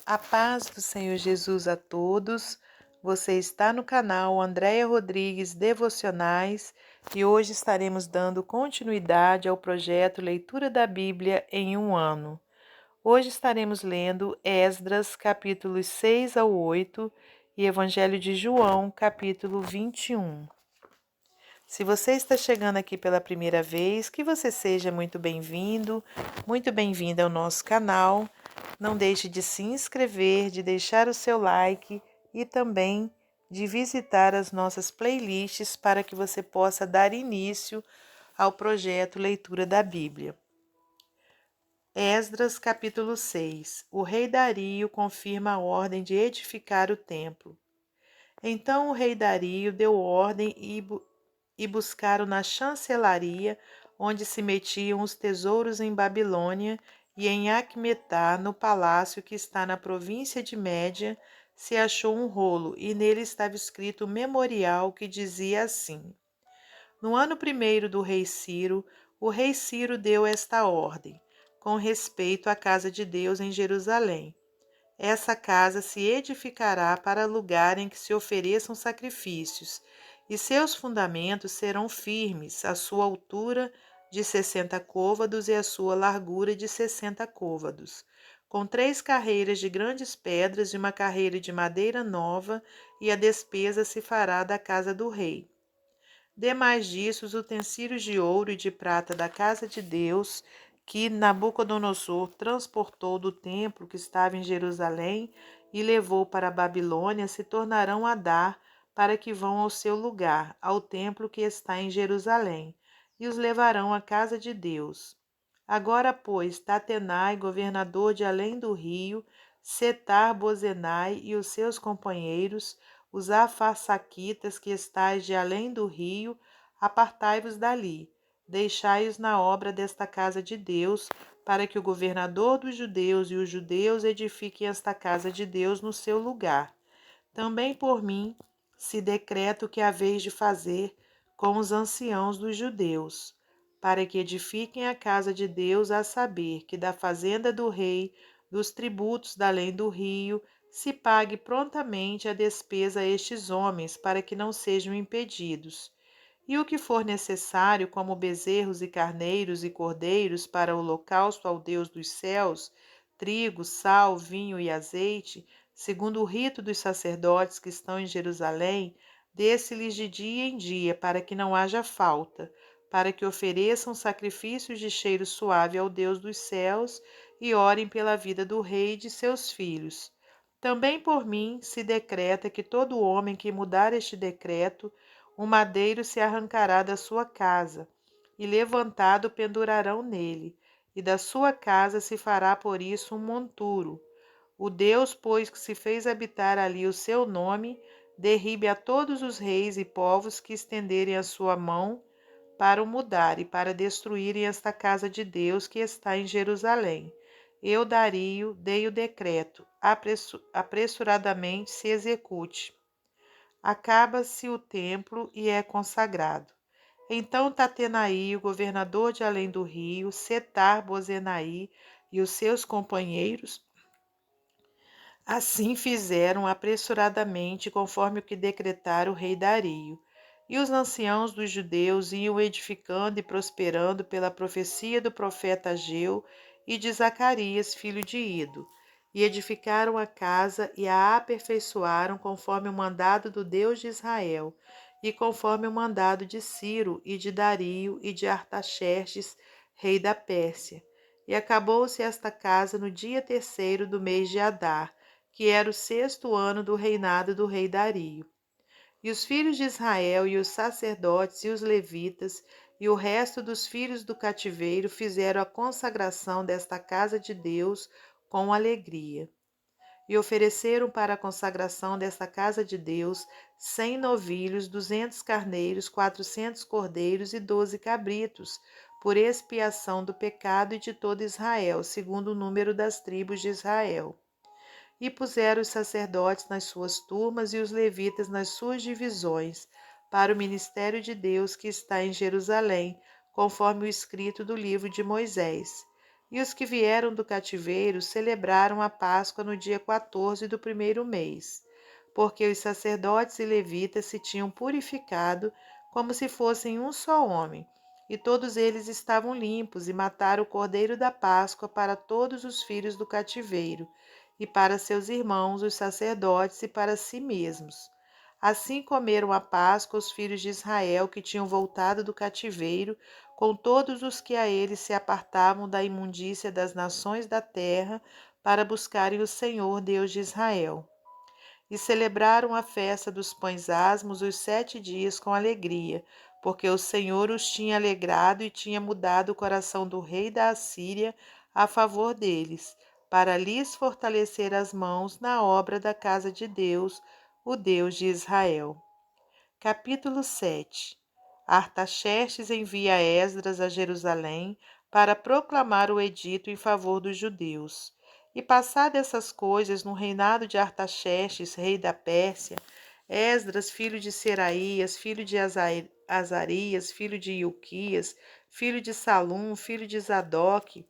A paz do Senhor Jesus a todos. Você está no canal Andréia Rodrigues Devocionais e hoje estaremos dando continuidade ao projeto Leitura da Bíblia em um ano. Hoje estaremos lendo Esdras, capítulos 6 ao 8 e Evangelho de João, capítulo 21. Se você está chegando aqui pela primeira vez, que você seja muito bem-vindo, muito bem-vinda ao nosso canal. Não deixe de se inscrever, de deixar o seu like e também de visitar as nossas playlists para que você possa dar início ao projeto Leitura da Bíblia. Esdras, capítulo 6. O rei Dario confirma a ordem de edificar o templo. Então o rei Dario deu ordem e buscaram na chancelaria, onde se metiam os tesouros em Babilônia, e em Acmetá, no palácio que está na província de Média, se achou um rolo, e nele estava escrito um memorial que dizia assim: No ano primeiro do rei Ciro, o rei Ciro deu esta ordem, com respeito à casa de Deus em Jerusalém. Essa casa se edificará para lugar em que se ofereçam sacrifícios, e seus fundamentos serão firmes, a sua altura de 60 côvados e a sua largura de 60 côvados, com 3 carreiras de grandes pedras e uma carreira de madeira nova, e a despesa se fará da casa do rei. Demais disso, os utensílios de ouro e de prata da casa de Deus, que Nabucodonosor transportou do templo que estava em Jerusalém e levou para a Babilônia, se tornarão a dar para que vão ao seu lugar, ao templo que está em Jerusalém, e os levarão à casa de Deus. Agora, pois, Tatenai, governador de além do rio, Setar-Bozenai e os seus companheiros, os afarsaquitas que estais de além do rio, apartai-vos dali, deixai-os na obra desta casa de Deus, para que o governador dos judeus e os judeus edifiquem esta casa de Deus no seu lugar. Também por mim se decreta o que haveis de fazer com os anciãos dos judeus, para que edifiquem a casa de Deus, a saber, que da fazenda do rei, dos tributos da além do rio, se pague prontamente a despesa a estes homens, para que não sejam impedidos. E o que for necessário, como bezerros e carneiros e cordeiros para o holocausto ao Deus dos céus, trigo, sal, vinho e azeite, segundo o rito dos sacerdotes que estão em Jerusalém, desse-lhes de dia em dia, para que não haja falta, para que ofereçam sacrifícios de cheiro suave ao Deus dos céus e orem pela vida do rei e de seus filhos. Também por mim se decreta que todo homem que mudar este decreto, o madeiro se arrancará da sua casa, e levantado pendurarão nele, e da sua casa se fará por isso um monturo. O Deus, pois, que se fez habitar ali o seu nome, derribe a todos os reis e povos que estenderem a sua mão para o mudar e para destruírem esta casa de Deus que está em Jerusalém. Eu, Dario, dei o decreto, apressuradamente se execute. Acaba-se o templo e é consagrado. Então Tatenaí, o governador de além do rio, Setar-Bozenaí e os seus companheiros, assim fizeram apressuradamente, conforme o que decretara o rei Dario. E os anciãos dos judeus iam edificando e prosperando pela profecia do profeta Ageu e de Zacarias, filho de Ido. E edificaram a casa e a aperfeiçoaram conforme o mandado do Deus de Israel, e conforme o mandado de Ciro e de Dario e de Artaxerxes, rei da Pérsia. E acabou-se esta casa no dia 3º do mês de Adar, que era o 6º ano do reinado do rei Dario. E os filhos de Israel, e os sacerdotes, e os levitas, e o resto dos filhos do cativeiro fizeram a consagração desta casa de Deus com alegria. E ofereceram para a consagração desta casa de Deus 100 novilhos, 200 carneiros, 400 cordeiros e 12 cabritos, por expiação do pecado e de todo Israel, segundo o número das tribos de Israel. E puseram os sacerdotes nas suas turmas e os levitas nas suas divisões, para o ministério de Deus que está em Jerusalém, conforme o escrito do livro de Moisés. E os que vieram do cativeiro celebraram a Páscoa no dia 14 do primeiro mês, porque os sacerdotes e levitas se tinham purificado como se fossem um só homem, e todos eles estavam limpos, e mataram o cordeiro da Páscoa para todos os filhos do cativeiro, e para seus irmãos, os sacerdotes, e para si mesmos. Assim comeram a Páscoa os filhos de Israel que tinham voltado do cativeiro, com todos os que a eles se apartavam da imundícia das nações da terra, para buscarem o Senhor Deus de Israel. E celebraram a festa dos pães asmos os 7 dias com alegria, porque o Senhor os tinha alegrado e tinha mudado o coração do rei da Assíria a favor deles, para lhes fortalecer as mãos na obra da casa de Deus, o Deus de Israel. Capítulo 7. Artaxerxes envia Esdras a Jerusalém para proclamar o edito em favor dos judeus. E passadas essas coisas, no reinado de Artaxerxes, rei da Pérsia, Esdras, filho de Seraías, filho de Azarias, filho de Ilquias, filho de Salum, filho de Zadok,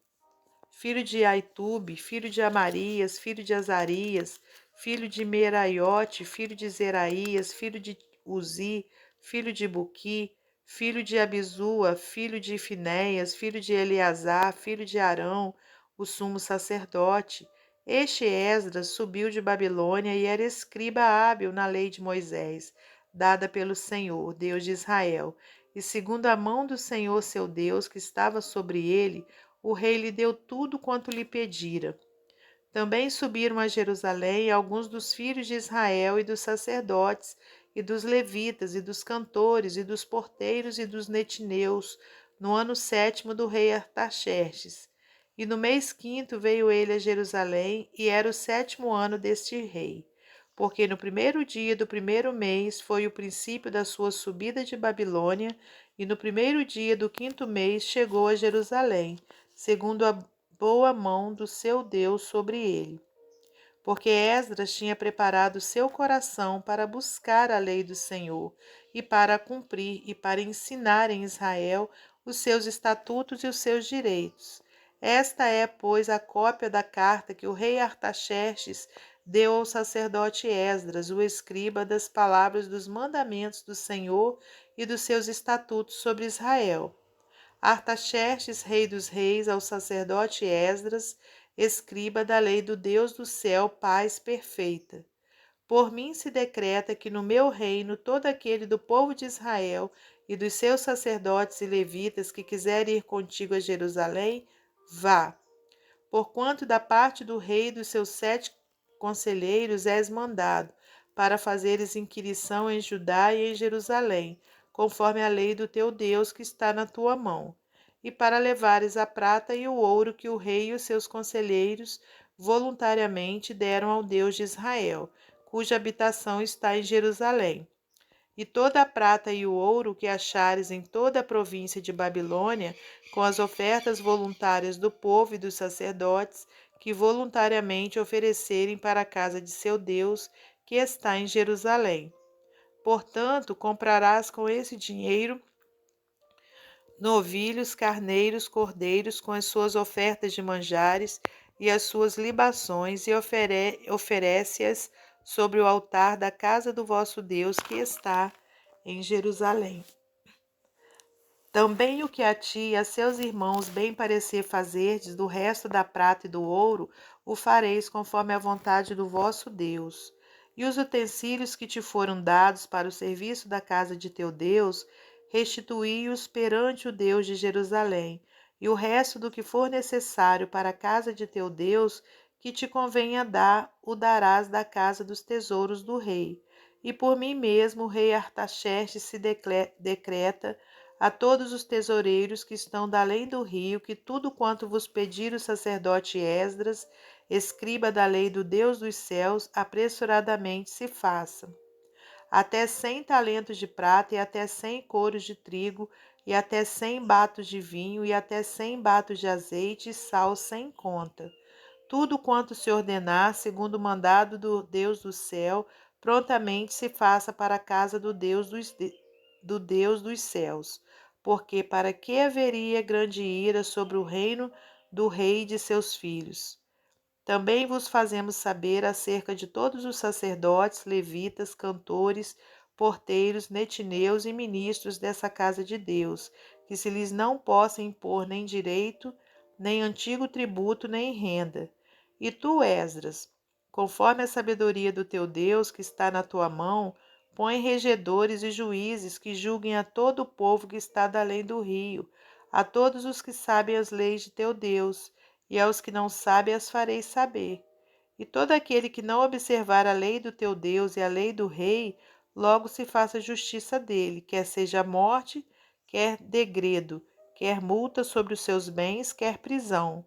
filho de Aitube, filho de Amarias, filho de Azarias, filho de Meraiote, filho de Zeraías, filho de Uzi, filho de Buqui, filho de Abizua, filho de Finéias, filho de Eleazar, filho de Arão, o sumo sacerdote. Este Esdras subiu de Babilônia e era escriba hábil na lei de Moisés, dada pelo Senhor, Deus de Israel. E segundo a mão do Senhor seu Deus, que estava sobre ele, o rei lhe deu tudo quanto lhe pedira. Também subiram a Jerusalém alguns dos filhos de Israel e dos sacerdotes, e dos levitas, e dos cantores, e dos porteiros, e dos netineus, no ano 7º do rei Artaxerxes. E no mês 5º veio ele a Jerusalém, e era o 7º ano deste rei. Porque no primeiro dia do primeiro mês foi o princípio da sua subida de Babilônia, e no primeiro dia do 5º mês chegou a Jerusalém, segundo a boa mão do seu Deus sobre ele. Porque Esdras tinha preparado seu coração para buscar a lei do Senhor, e para a cumprir, e para ensinar em Israel os seus estatutos e os seus direitos. Esta é, pois, a cópia da carta que o rei Artaxerxes deu ao sacerdote Esdras, o escriba, das palavras dos mandamentos do Senhor e dos seus estatutos sobre Israel. Artaxerxes, rei dos reis, ao sacerdote Esdras, escriba da lei do Deus do céu, paz perfeita. Por mim se decreta que no meu reino todo aquele do povo de Israel e dos seus sacerdotes e levitas que quiser ir contigo a Jerusalém, vá. Porquanto da parte do rei e dos seus 7 conselheiros és mandado, para fazeres inquirição em Judá e em Jerusalém, conforme a lei do teu Deus que está na tua mão, e para levares a prata e o ouro que o rei e os seus conselheiros voluntariamente deram ao Deus de Israel, cuja habitação está em Jerusalém. E toda a prata e o ouro que achares em toda a província de Babilônia, com as ofertas voluntárias do povo e dos sacerdotes, que voluntariamente oferecerem para a casa de seu Deus, que está em Jerusalém. Portanto, comprarás com esse dinheiro novilhos, carneiros, cordeiros, com as suas ofertas de manjares e as suas libações, e oferece-as sobre o altar da casa do vosso Deus, que está em Jerusalém. Também o que a ti e a seus irmãos bem parecer fazerdes do resto da prata e do ouro, o fareis conforme a vontade do vosso Deus. E os utensílios que te foram dados para o serviço da casa de teu Deus, restituí-os perante o Deus de Jerusalém, e o resto do que for necessário para a casa de teu Deus, que te convenha dar, o darás da casa dos tesouros do rei. E por mim mesmo o rei Artaxerxes se decreta a todos os tesoureiros que estão da além do rio, que tudo quanto vos pedir o sacerdote Esdras, escriba da lei do Deus dos céus, apressuradamente se faça. Até 100 talentos de prata, e até 100 coros de trigo, e até 100 batos de vinho, e até 100 batos de azeite e sal sem conta. Tudo quanto se ordenar, segundo o mandado do Deus do céu, prontamente se faça para a casa do Deus dos céus. Porque para que haveria grande ira sobre o reino do rei e de seus filhos. Também vos fazemos saber acerca de todos os sacerdotes, levitas, cantores, porteiros, netineus e ministros dessa casa de Deus, que se lhes não possa impor nem direito, nem antigo tributo, nem renda. E tu, Esdras, conforme a sabedoria do teu Deus que está na tua mão, põe regedores e juízes que julguem a todo o povo que está da além do rio, a todos os que sabem as leis de teu Deus, e aos que não sabem as farei saber. E todo aquele que não observar a lei do teu Deus e a lei do rei, logo se faça justiça dele, quer seja morte, quer degredo, quer multa sobre os seus bens, quer prisão.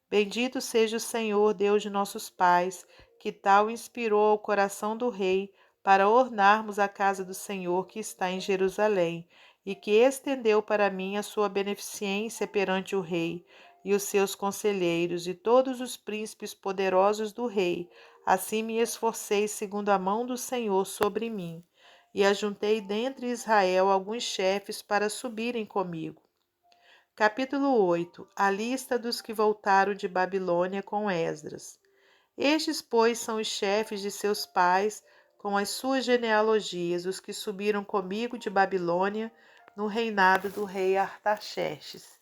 Bendito seja o Senhor, Deus de nossos pais, que tal inspirou ao coração do rei para ornarmos a casa do Senhor que está em Jerusalém, e que estendeu para mim a sua beneficência perante o rei e os seus conselheiros e todos os príncipes poderosos do rei. Assim me esforcei segundo a mão do Senhor sobre mim, e ajuntei dentre Israel alguns chefes para subirem comigo. Capítulo 8. A lista dos que voltaram de Babilônia com Esdras. Estes, pois, são os chefes de seus pais, com as suas genealogias, os que subiram comigo de Babilônia no reinado do rei Artaxerxes.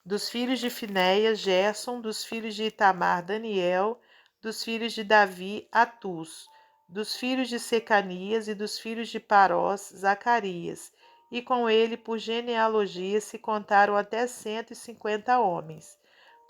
Dos filhos de Finéias, Gerson; dos filhos de Itamar, Daniel; dos filhos de Davi, Atus; dos filhos de Secanias e dos filhos de Parós, Zacarias. E com ele, por genealogia, se contaram até 150 homens.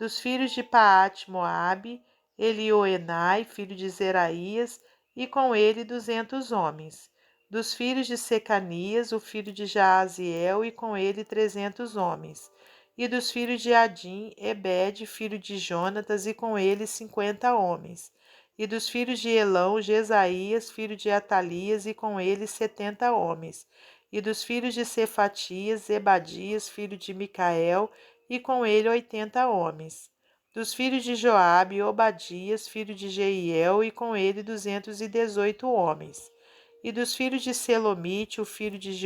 Dos filhos de Paate, Moabe, Elioenai, filho de Zeraías, e com ele 200 homens. Dos filhos de Secanias, o filho de Jaaziel, e com ele 300 homens. E dos filhos de Adim, Ebed, filho de Jonatas, e com ele 50 homens. E dos filhos de Elão, Jesaías, filho de Atalias, e com ele 70 homens. E dos filhos de Cefatias, Zebadias, filho de Micael, e com ele 80 homens. Dos filhos de Joabe, Obadias, filho de Jeiel, e com ele 218 homens. E dos filhos de Selomite, o filho de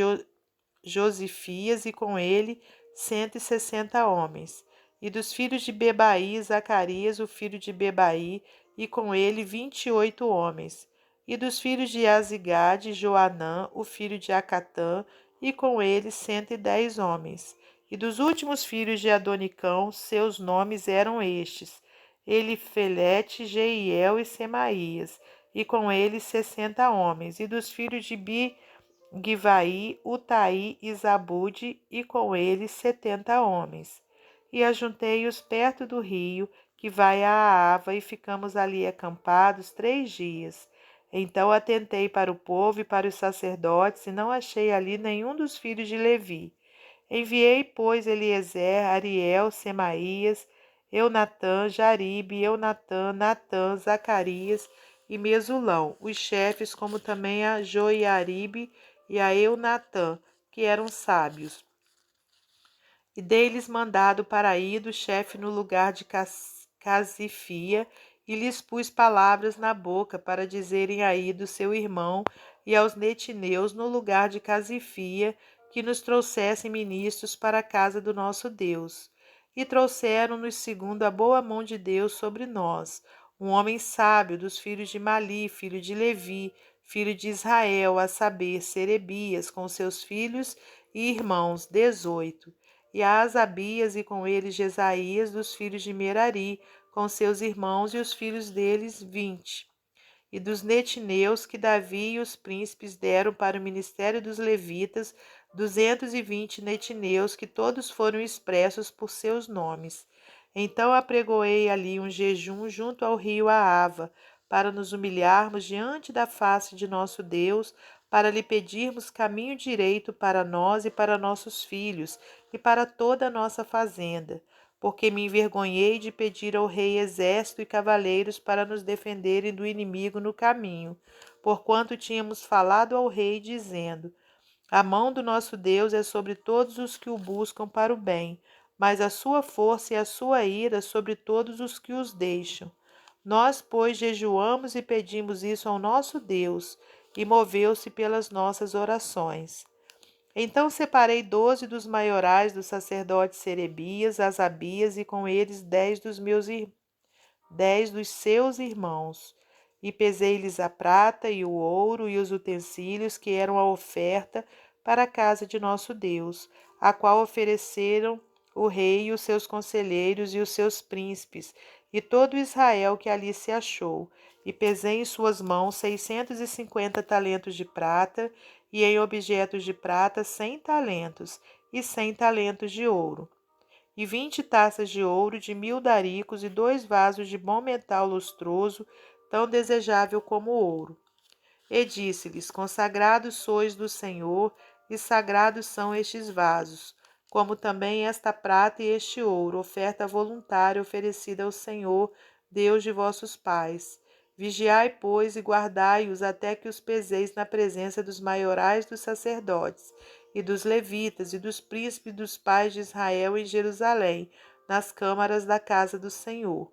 Josifias, e com ele 160 homens. E dos filhos de Bebai, Zacarias, o filho de Bebai, e com ele 28 homens. E dos filhos de Azigade, Joanã, o filho de Acatã, e com ele 110 homens. E dos últimos filhos de Adonicão, seus nomes eram estes: Elifelete, Jeiel e Semaías, e com eles 60 homens. E dos filhos de Givai, Utaí e Zabude, e com eles 70 homens. E ajuntei-os perto do rio, que vai à Ava, e ficamos ali acampados 3 dias. Então atentei para o povo e para os sacerdotes, e não achei ali nenhum dos filhos de Levi. Enviei, pois, Eliezer, Ariel, Semaías, Eunatã, Jaribe, Eunatã, Natã, Zacarias e Mesulão, os chefes, como também a Joiaribe e a Eunatã, que eram sábios. E dei-lhes mandado para ir do chefe no lugar de Casifia, e lhes pus palavras na boca para dizerem a Ido, seu irmão, e aos netineus no lugar de Casifia, que nos trouxessem ministros para a casa do nosso Deus. E trouxeram-nos segundo a boa mão de Deus sobre nós, um homem sábio dos filhos de Mali, filho de Levi, filho de Israel, a saber, Serebias, com seus filhos e irmãos, 18. E a Asabias, e com ele Jesaías, dos filhos de Merari, com seus irmãos e os filhos deles, 20. E dos netineus que Davi e os príncipes deram para o ministério dos levitas, 220 netineus, que todos foram expressos por seus nomes. Então apregoei ali um jejum junto ao rio Aava, para nos humilharmos diante da face de nosso Deus, para lhe pedirmos caminho direito para nós e para nossos filhos, e para toda a nossa fazenda, porque me envergonhei de pedir ao rei exército e cavaleiros para nos defenderem do inimigo no caminho, porquanto tínhamos falado ao rei, dizendo: a mão do nosso Deus é sobre todos os que o buscam para o bem, mas a sua força e a sua ira sobre todos os que os deixam. Nós, pois, jejuamos e pedimos isso ao nosso Deus, e moveu-se pelas nossas orações. Então separei 12 dos maiorais dos sacerdotes Serebias, Asabias, e com eles 10 dos seus irmãos. E pesei-lhes a prata e o ouro e os utensílios que eram a oferta para a casa de nosso Deus, a qual ofereceram o rei e os seus conselheiros e os seus príncipes, e todo Israel que ali se achou. E pesei em suas mãos 650 talentos de prata, e em objetos de prata 100 talentos, e 100 talentos de ouro e 20 taças de ouro de 1000 daricos e 2 vasos de bom metal lustroso, tão desejável como o ouro. E disse-lhes: Consagrados sois do Senhor, e sagrados são estes vasos, como também esta prata e este ouro, oferta voluntária oferecida ao Senhor, Deus de vossos pais. Vigiai, pois, e guardai-os até que os peseis na presença dos maiorais dos sacerdotes, e dos levitas, e dos príncipes dos pais de Israel em Jerusalém, nas câmaras da casa do Senhor.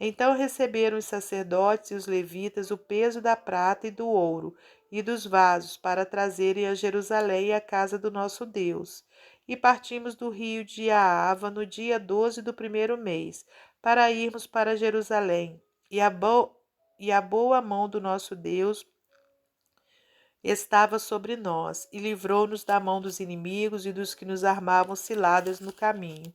Então receberam os sacerdotes e os levitas o peso da prata e do ouro e dos vasos para trazerem a Jerusalém à casa do nosso Deus. E partimos do rio de Aava no dia 12 do primeiro mês, para irmos para Jerusalém. E a boa mão do nosso Deus estava sobre nós, e livrou-nos da mão dos inimigos e dos que nos armavam ciladas no caminho.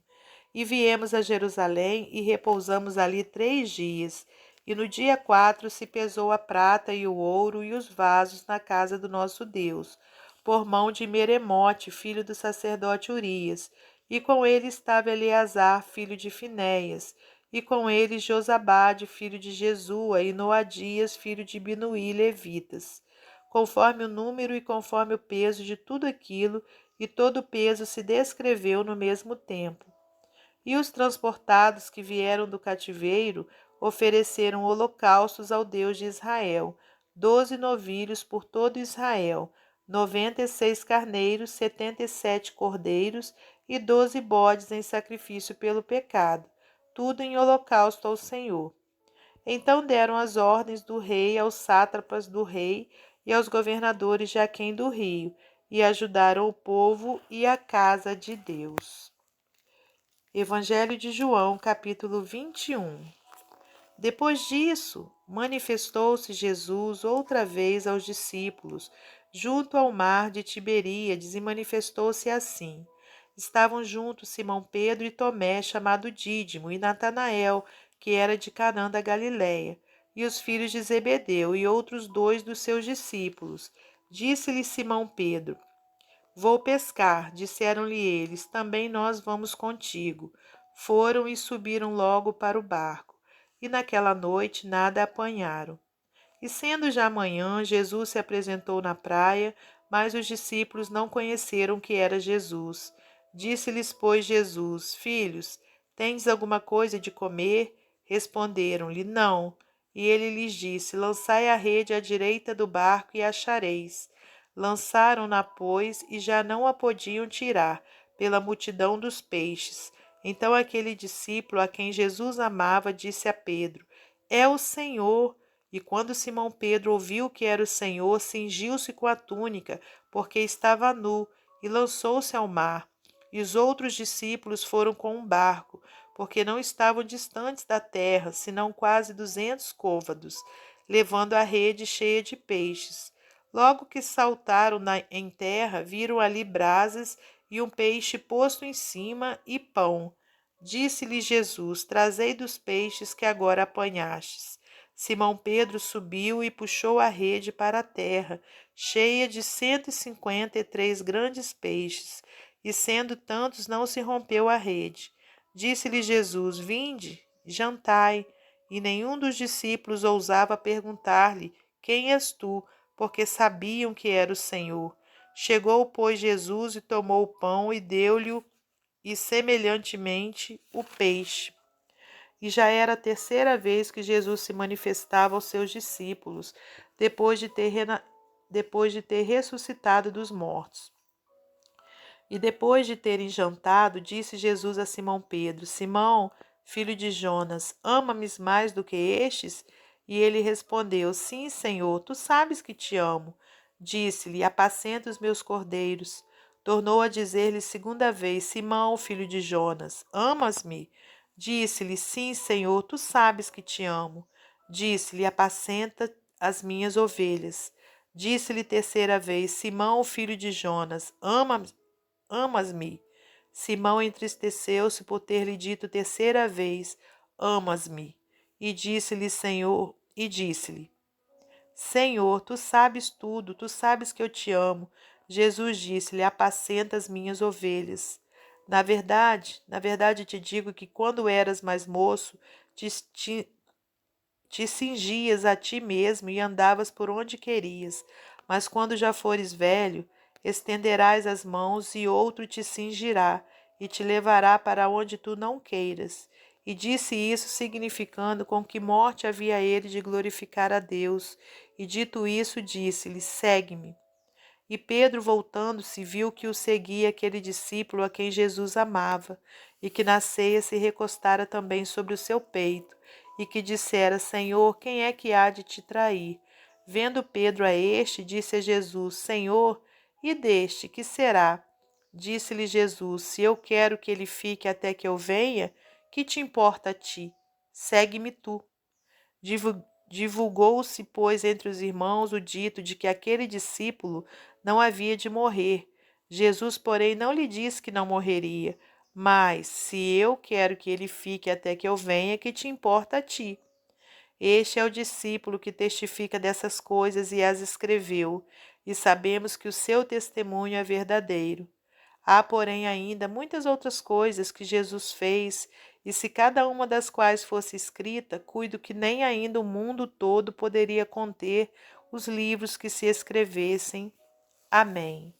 E viemos a Jerusalém e repousamos ali 3 dias. E no dia 4 se pesou a prata e o ouro e os vasos na casa do nosso Deus, por mão de Meremote, filho do sacerdote Urias. E com ele estava Eleazar, filho de Finéias, e com ele Josabade, filho de Jesua, e Noadias, filho de Binuí, levitas, conforme o número e conforme o peso de tudo aquilo, e todo o peso se descreveu no mesmo tempo. E os transportados que vieram do cativeiro ofereceram holocaustos ao Deus de Israel, 12 novilhos por todo Israel, 96 carneiros, 77 cordeiros e 12 bodes em sacrifício pelo pecado, tudo em holocausto ao Senhor. Então deram as ordens do rei aos sátrapas do rei e aos governadores de aquém do rio, e ajudaram o povo e a casa de Deus. Evangelho de João, capítulo 21. Depois disso, manifestou-se Jesus outra vez aos discípulos, junto ao mar de Tiberíades, e manifestou-se assim. Estavam juntos Simão Pedro e Tomé, chamado Dídimo, e Natanael, que era de Canaã da Galiléia, e os filhos de Zebedeu, e outros 2 dos seus discípulos. Disse-lhe Simão Pedro: Vou pescar, disseram-lhe eles, também nós vamos contigo. Foram e subiram logo para o barco, e naquela noite nada apanharam. E sendo já manhã, Jesus se apresentou na praia, mas os discípulos não conheceram que era Jesus. Disse-lhes, pois, Jesus: Filhos, tendes alguma coisa de comer? Responderam-lhe: Não. E ele lhes disse: Lançai a rede à direita do barco e achareis. Lançaram-na, pois, e já não a podiam tirar, pela multidão dos peixes. Então aquele discípulo a quem Jesus amava disse a Pedro: É o Senhor. E quando Simão Pedro ouviu que era o Senhor, cingiu-se com a túnica, porque estava nu, e lançou-se ao mar. E os outros discípulos foram com um barco, porque não estavam distantes da terra, senão quase 200 côvados, levando a rede cheia de peixes. Logo que saltaram em terra, viram ali brasas e um peixe posto em cima e pão. Disse-lhe Jesus: Trazei dos peixes que agora apanhastes. Simão Pedro subiu e puxou a rede para a terra, cheia de 153 grandes peixes, e sendo tantos não se rompeu a rede. Disse-lhe Jesus: Vinde, jantai. E nenhum dos discípulos ousava perguntar-lhe: Quem és tu? Porque sabiam que era o Senhor. Chegou, pois, Jesus e tomou o pão e deu-lhe, e semelhantemente o peixe. E já era a terceira vez que Jesus se manifestava aos seus discípulos, depois de ter ressuscitado dos mortos. E depois de terem jantado, disse Jesus a Simão Pedro: Simão, filho de Jonas, ama-me mais do que estes? E ele respondeu: Sim, Senhor, tu sabes que te amo. Disse-lhe: Apacenta os meus cordeiros. Tornou a dizer-lhe segunda vez: Simão, filho de Jonas, amas-me? Disse-lhe: Sim, Senhor, tu sabes que te amo. Disse-lhe: Apacenta as minhas ovelhas. Disse-lhe terceira vez: Simão, filho de Jonas, amas-me? Simão entristeceu-se por ter lhe dito terceira vez: Amas-me? E disse-lhe: Senhor, tu sabes tudo, tu sabes que eu te amo. Jesus disse-lhe: Apacenta as minhas ovelhas. Na verdade te digo que quando eras mais moço, te cingias a ti mesmo e andavas por onde querias. Mas quando já fores velho, estenderás as mãos e outro te cingirá e te levará para onde tu não queiras. E disse isso, significando com que morte havia ele de glorificar a Deus. E dito isso, disse-lhe: Segue-me. E Pedro, voltando-se, viu que o seguia aquele discípulo a quem Jesus amava, e que na ceia se recostara também sobre o seu peito, e que dissera: Senhor, quem é que há de te trair? Vendo Pedro a este, disse a Jesus: Senhor, e deste, que será? Disse-lhe Jesus: Se eu quero que ele fique até que eu venha, que te importa a ti? Segue-me tu. Divulgou-se, pois, entre os irmãos o dito de que aquele discípulo não havia de morrer. Jesus, porém, não lhe disse que não morreria. Mas, se eu quero que ele fique até que eu venha, que te importa a ti? Este é o discípulo que testifica dessas coisas e as escreveu, e sabemos que o seu testemunho é verdadeiro. Há, porém, ainda muitas outras coisas que Jesus fez, e se cada uma das quais fosse escrita, cuido que nem ainda o mundo todo poderia conter os livros que se escrevessem. Amém.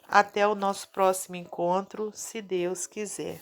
Até o nosso próximo encontro, se Deus quiser.